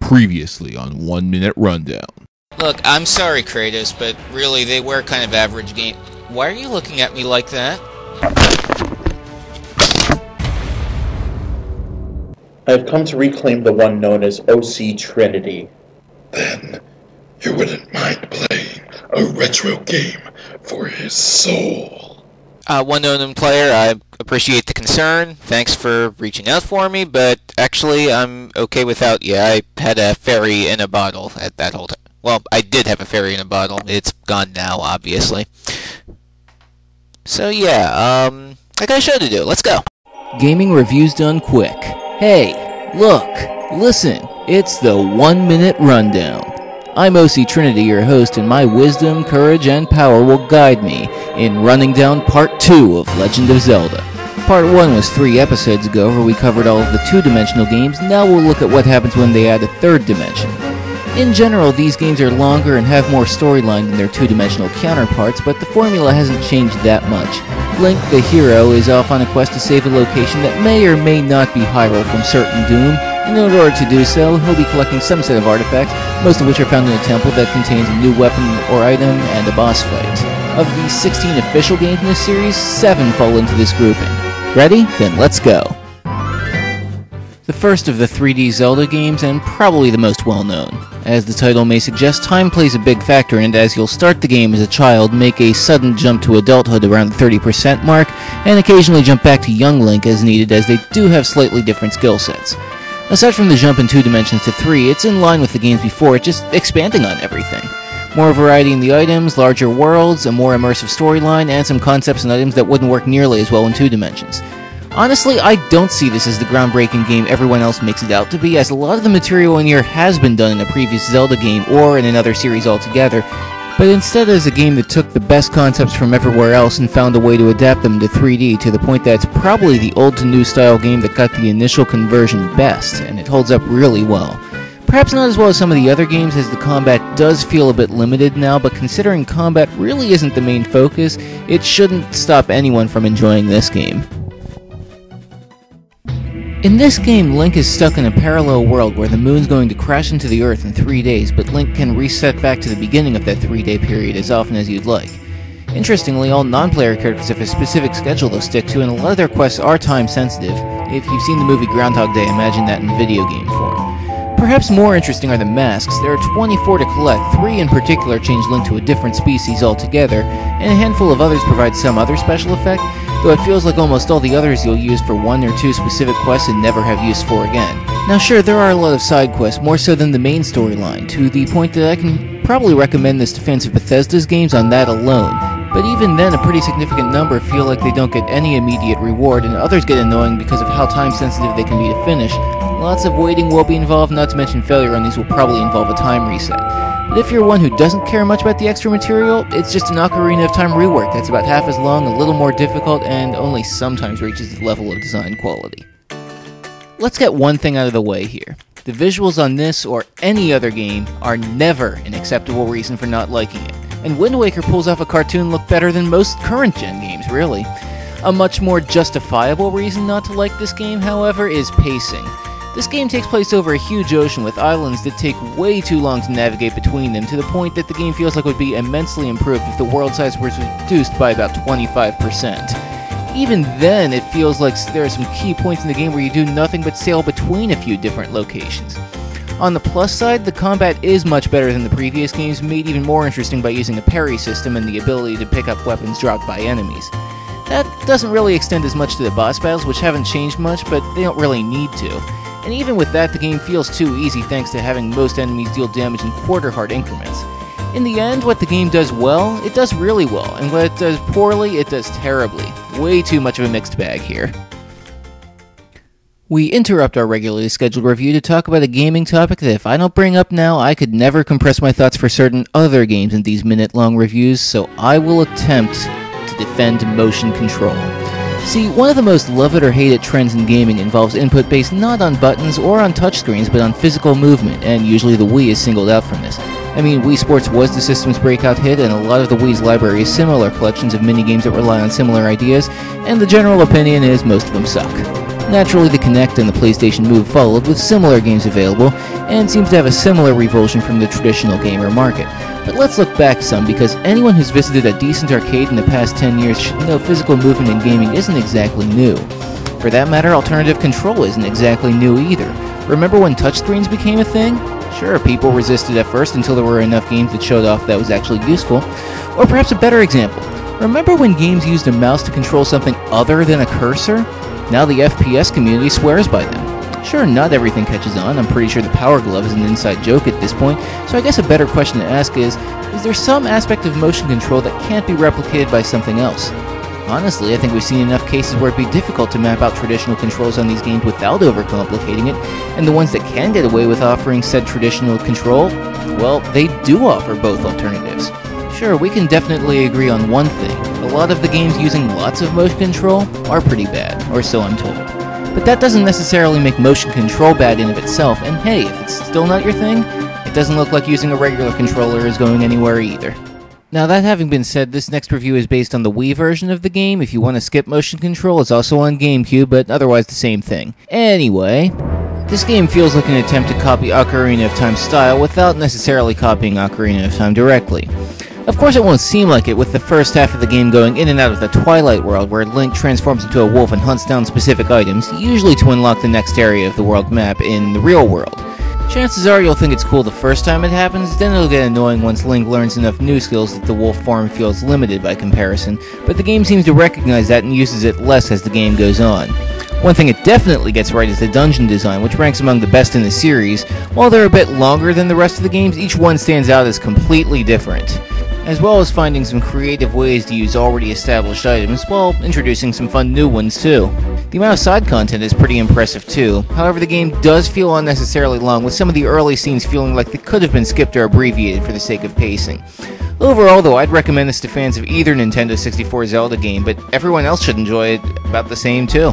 Previously on 1 Minute Rundown. Look, I'm sorry, Kratos, but really, they were kind of average game. Why are you looking at me like that? I have come to reclaim the one known as OC Trinity. Then, you wouldn't mind playing a retro game for his soul. Wun Unknown Player, I appreciate the concern. Thanks for reaching out for me, but actually, I'm okay without you. I had a fairy in a bottle at that whole time. Well, I did have a fairy in a bottle. It's gone now, obviously. So yeah, I got a show to do. Let's go. Gaming reviews done quick. Hey, look, listen, it's the 1 Minute Rundown. I'm OC Trinity, your host, and my wisdom, courage, and power will guide me in running down Part 2 of Legend of Zelda. Part 1 was 3 episodes ago, where we covered all of the two-dimensional games. Now we'll look at what happens when they add a third dimension. In general, these games are longer and have more storyline than their two-dimensional counterparts, but the formula hasn't changed that much. Link, the hero, is off on a quest to save a location that may or may not be Hyrule from certain doom, and in order to do so, he'll be collecting some set of artifacts, most of which are found in a temple that contains a new weapon or item and a boss fight. Of the 16 official games in this series, 7 fall into this grouping. Ready? Then let's go. The first of the 3D Zelda games, and probably the most well-known. As the title may suggest, time plays a big factor in it, as you'll start the game as a child, make a sudden jump to adulthood around the 30% mark, and occasionally jump back to young Link as needed, as they do have slightly different skill sets. Aside from the jump in 2 dimensions to 3, it's in line with the games before it, just expanding on everything. More variety in the items, larger worlds, a more immersive storyline, and some concepts and items that wouldn't work nearly as well in 2 dimensions. Honestly, I don't see this as the groundbreaking game everyone else makes it out to be, as a lot of the material in here has been done in a previous Zelda game or in another series altogether, but instead as a game that took the best concepts from everywhere else and found a way to adapt them to 3D to the point that it's probably the old to new style game that got the initial conversion best, and it holds up really well. Perhaps not as well as some of the other games, as the combat does feel a bit limited now, but considering combat really isn't the main focus, it shouldn't stop anyone from enjoying this game. In this game, Link is stuck in a parallel world where the moon's going to crash into the Earth in 3 days, but Link can reset back to the beginning of that 3-day period as often as you'd like. Interestingly, all non-player characters have a specific schedule they'll stick to, and a lot of their quests are time-sensitive. If you've seen the movie Groundhog Day, imagine that in video game form. Perhaps more interesting are the masks. There are 24 to collect, 3 in particular change Link to a different species altogether, and a handful of others provide some other special effect, though it feels like almost all the others you'll use for 1 or 2 specific quests and never have use for again. Now sure, there are a lot of side quests, more so than the main storyline, to the point that I can probably recommend this to fans of Bethesda's games on that alone, but even then a pretty significant number feel like they don't get any immediate reward, and others get annoying because of how time sensitive they can be to finish. Lots of waiting will be involved, not to mention failure on these will probably involve a time reset. But if you're one who doesn't care much about the extra material, it's just an Ocarina of Time rework that's about half as long, a little more difficult, and only sometimes reaches the level of design quality. Let's get one thing out of the way here. The visuals on this, or any other game, are never an acceptable reason for not liking it, and Wind Waker pulls off a cartoon look better than most current-gen games, really. A much more justifiable reason not to like this game, however, is pacing. This game takes place over a huge ocean with islands that take way too long to navigate between them, to the point that the game feels like it would be immensely improved if the world size was reduced by about 25%. Even then, it feels like there are some key points in the game where you do nothing but sail between a few different locations. On the plus side, the combat is much better than the previous games, made even more interesting by using a parry system and the ability to pick up weapons dropped by enemies. That doesn't really extend as much to the boss battles, which haven't changed much, but they don't really need to. And even with that, the game feels too easy thanks to having most enemies deal damage in quarter-heart increments. In the end, what the game does well, it does really well, and what it does poorly, it does terribly. Way too much of a mixed bag here. We interrupt our regularly scheduled review to talk about a gaming topic that if I don't bring up now, I could never compress my thoughts for certain other games in these minute-long reviews, so I will attempt to defend motion control. See, one of the most love it or hate it trends in gaming involves input based not on buttons or on touchscreens, but on physical movement, and usually the Wii is singled out from this. I mean, Wii Sports was the system's breakout hit, and a lot of the Wii's library is similar collections of minigames that rely on similar ideas, and the general opinion is most of them suck. Naturally, the Kinect and the PlayStation Move followed with similar games available, and seems to have a similar revulsion from the traditional gamer market. But let's look back some, because anyone who's visited a decent arcade in the past 10 years should know physical movement in gaming isn't exactly new. For that matter, alternative control isn't exactly new either. Remember when touchscreens became a thing? Sure, people resisted at first until there were enough games that showed off that was actually useful. Or perhaps a better example, remember when games used a mouse to control something other than a cursor? Now the FPS community swears by them. Sure, not everything catches on. I'm pretty sure the Power Glove is an inside joke at this point, so I guess a better question to ask is there some aspect of motion control that can't be replicated by something else? Honestly, I think we've seen enough cases where it'd be difficult to map out traditional controls on these games without overcomplicating it, and the ones that can get away with offering said traditional control, well, they do offer both alternatives. Sure, we can definitely agree on one thing. A lot of the games using lots of motion control are pretty bad, or so I'm told. But that doesn't necessarily make motion control bad in of itself, and hey, if it's still not your thing, it doesn't look like using a regular controller is going anywhere either. Now that having been said, this next review is based on the Wii version of the game. If you want to skip motion control, it's also on GameCube, but otherwise the same thing. Anyway, this game feels like an attempt to copy Ocarina of Time's style without necessarily copying Ocarina of Time directly. Of course it won't seem like it, with the first half of the game going in and out of the Twilight world, where Link transforms into a wolf and hunts down specific items, usually to unlock the next area of the world map in the real world. Chances are you'll think it's cool the first time it happens, then it'll get annoying once Link learns enough new skills that the wolf form feels limited by comparison, but the game seems to recognize that and uses it less as the game goes on. One thing it definitely gets right is the dungeon design, which ranks among the best in the series. While they're a bit longer than the rest of the games, each one stands out as completely different, as well as finding some creative ways to use already established items, while introducing some fun new ones too. The amount of side content is pretty impressive too. However, the game does feel unnecessarily long, with some of the early scenes feeling like they could have been skipped or abbreviated for the sake of pacing. Overall though, I'd recommend this to fans of either Nintendo 64 Zelda game, but everyone else should enjoy it about the same too.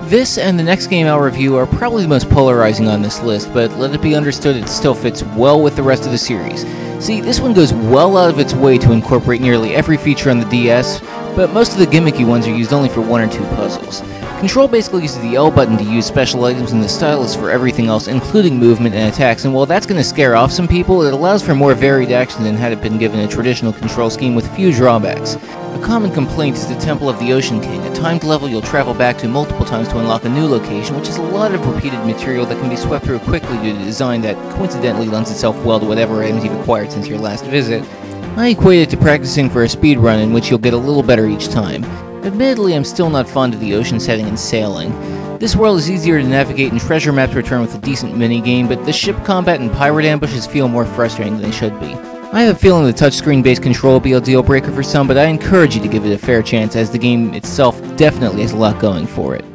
This and the next game I'll review are probably the most polarizing on this list, but let it be understood it still fits well with the rest of the series. See, this one goes well out of its way to incorporate nearly every feature on the DS, but most of the gimmicky ones are used only for one or two puzzles. Control basically uses the L button to use special items and the stylus for everything else, including movement and attacks, and while that's going to scare off some people, it allows for more varied action than had it been given a traditional control scheme with few drawbacks. A common complaint is the Temple of the Ocean King, a timed level you'll travel back to multiple times to unlock a new location, which is a lot of repeated material that can be swept through quickly due to design that coincidentally lends itself well to whatever items you've acquired since your last visit. I equate it to practicing for a speed run in which you'll get a little better each time. Admittedly, I'm still not fond of the ocean setting and sailing. This world is easier to navigate and treasure maps return with a decent minigame, but the ship combat and pirate ambushes feel more frustrating than they should be. I have a feeling the touchscreen-based control will be a deal breaker for some, but I encourage you to give it a fair chance, as the game itself definitely has a lot going for it.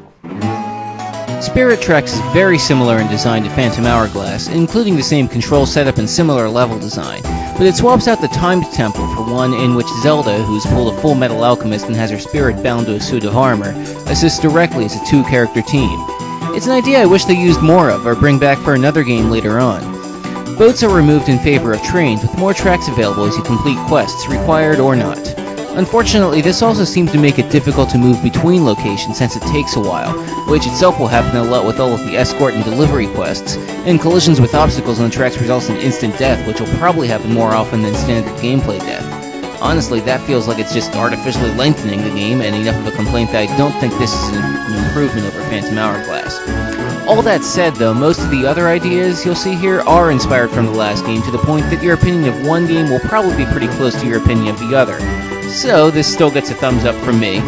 Spirit Tracks is very similar in design to Phantom Hourglass, including the same control setup and similar level design, but it swaps out the Timed Temple for one in which Zelda, who's pulled a Full Metal Alchemist and has her spirit bound to a suit of armor, assists directly as a two-character team. It's an idea I wish they used more of, or bring back for another game later on. Boats are removed in favor of trains, with more tracks available as you complete quests, required or not. Unfortunately, this also seems to make it difficult to move between locations since it takes a while, which itself will happen a lot with all of the escort and delivery quests, and collisions with obstacles on the tracks results in instant death, which will probably happen more often than standard gameplay death. Honestly, that feels like it's just artificially lengthening the game, and enough of a complaint that I don't think this is an improvement over Phantom Hourglass. All that said though, most of the other ideas you'll see here are inspired from the last game, to the point that your opinion of one game will probably be pretty close to your opinion of the other. So this still gets a thumbs up from me.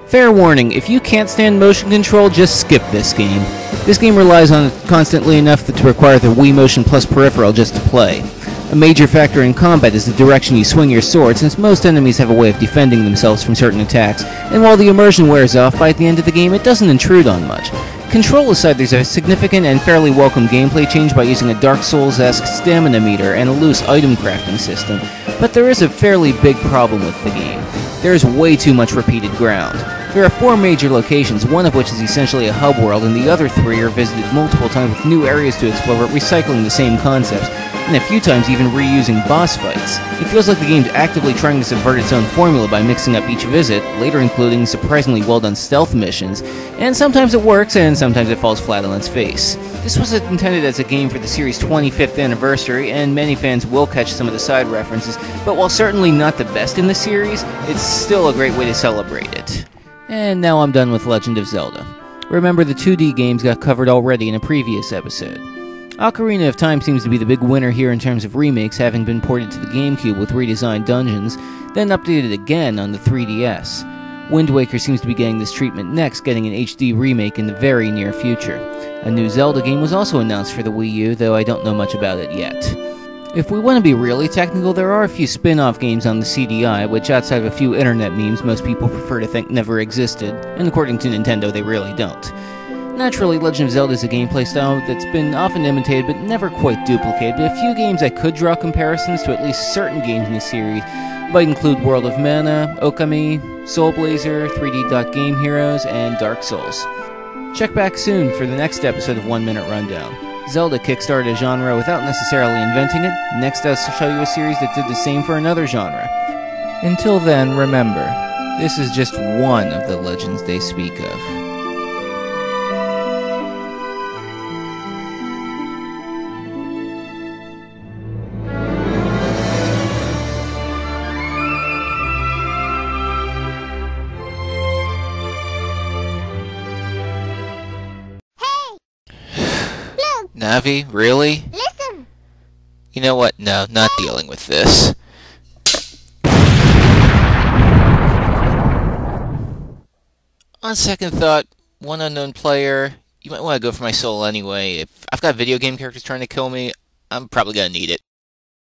Fair warning, if you can't stand motion control, just skip this game. This game relies on it constantly enough to require the Wii Motion Plus peripheral just to play. A major factor in combat is the direction you swing your sword, since most enemies have a way of defending themselves from certain attacks, and while the immersion wears off by the end of the game, it doesn't intrude on much. Control aside, there's a significant and fairly welcome gameplay change by using a Dark Souls-esque stamina meter and a loose item crafting system, but there is a fairly big problem with the game. There is way too much repeated ground. There are 4 major locations, one of which is essentially a hub world, and the other 3 are visited multiple times with new areas to explore, but recycling the same concepts. and a few times even reusing boss fights. It feels like the game's actively trying to subvert its own formula by mixing up each visit, later including surprisingly well-done stealth missions, and sometimes it works and sometimes it falls flat on its face. This was intended as a game for the series' 25th anniversary, and many fans will catch some of the side references, but while certainly not the best in the series, it's still a great way to celebrate it. And now I'm done with Legend of Zelda. Remember, the 2D games got covered already in a previous episode. Ocarina of Time seems to be the big winner here in terms of remakes, having been ported to the GameCube with redesigned dungeons, then updated again on the 3DS. Wind Waker seems to be getting this treatment next, getting an HD remake in the very near future. A new Zelda game was also announced for the Wii U, though I don't know much about it yet. If we want to be really technical, there are a few spin-off games on the CDI, which outside of a few internet memes most people prefer to think never existed, and according to Nintendo they really don't. Naturally, Legend of Zelda is a gameplay style that's been often imitated but never quite duplicated, but a few games I could draw comparisons to at least certain games in the series might include World of Mana, Okami, Soul Blazer, 3D Dot Game Heroes, and Dark Souls. Check back soon for the next episode of 1 Minute Rundown. Zelda kickstarted a genre without necessarily inventing it. Next I'll show you a series that did the same for another genre. Until then, remember, this is just one of the legends they speak of. Navi, really? Listen! You know what? No, not dealing with this. On second thought, Wun Unknown Player, you might want to go for my soul anyway. If I've got video game characters trying to kill me, I'm probably gonna need it.